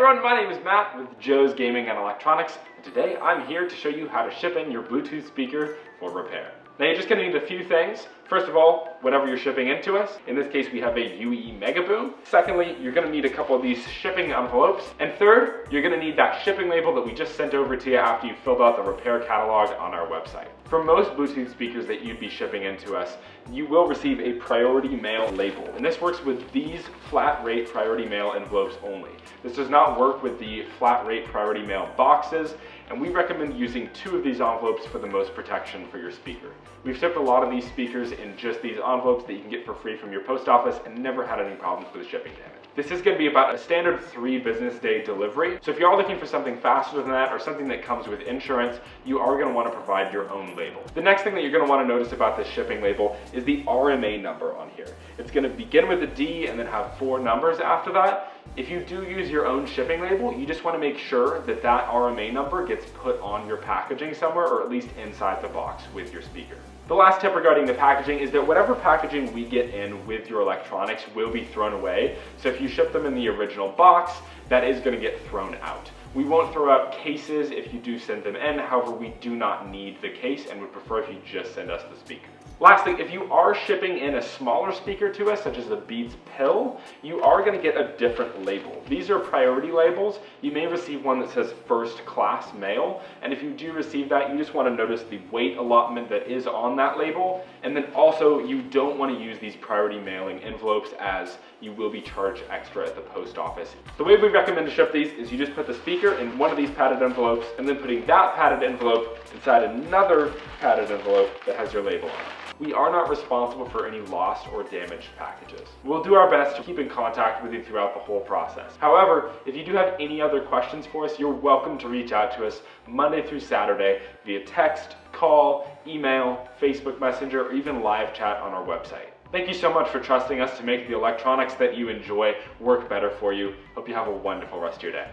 everyone, my name is Matt with Joe's Gaming and Electronics, and today I'm here to show you how to ship in your Bluetooth speaker for repair. Now you're just going to need a few things. First of all, whatever you're shipping into us. In this case, we have a UE Mega Boom. Secondly, you're going to need a couple of these shipping envelopes. And third, you're going to need that shipping label that we just sent over to you after you filled out the repair catalog on our website. For most Bluetooth speakers that you'd be shipping into us, you will receive a priority mail label. And this works with these flat rate priority mail envelopes only. This does not work with the flat rate priority mail boxes, and we recommend using 2 of these envelopes for the most protection for your speaker. We've shipped a lot of these speakers in just these envelopes that you can get for free from your post office and never had any problems with shipping damage. This is going to be about a standard 3 business day delivery. So if you are looking for something faster than that or something that comes with insurance, you are going to want to provide your own label. The next thing that you're going to want to notice about this shipping label is the RMA number on here. It's going to begin with a D and then have 4 numbers after that. If you do use your own shipping label, you just want to make sure that that RMA number gets put on your packaging somewhere, or at least inside the box with your speaker. The last tip regarding the packaging is that whatever packaging we get in with your electronics will be thrown away. So if you ship them in the original box, that is going to get thrown out. We won't throw out cases if you do send them in. However, we do not need the case and would prefer if you just send us the speaker. Lastly, if you are shipping in a smaller speaker to us, such as the Beats Pill, you are going to get a different label. These are priority labels. You may receive one that says first class mail, and if you do receive that, you just want to notice the weight allotment that is on that label, and then also you don't want to use these priority mailing envelopes as you will be charged extra at the post office. The way we recommend to ship these is you just put the speaker in one of these padded envelopes and then putting that padded envelope inside another padded envelope that has your label on it. We are not responsible for any lost or damaged packages. We'll do our best to keep in contact with you throughout the whole process. However, if you do have any other questions for us, you're welcome to reach out to us Monday through Saturday via text, call, email, Facebook Messenger, or even live chat on our website. Thank you so much for trusting us to make the electronics that you enjoy work better for you. Hope you have a wonderful rest of your day.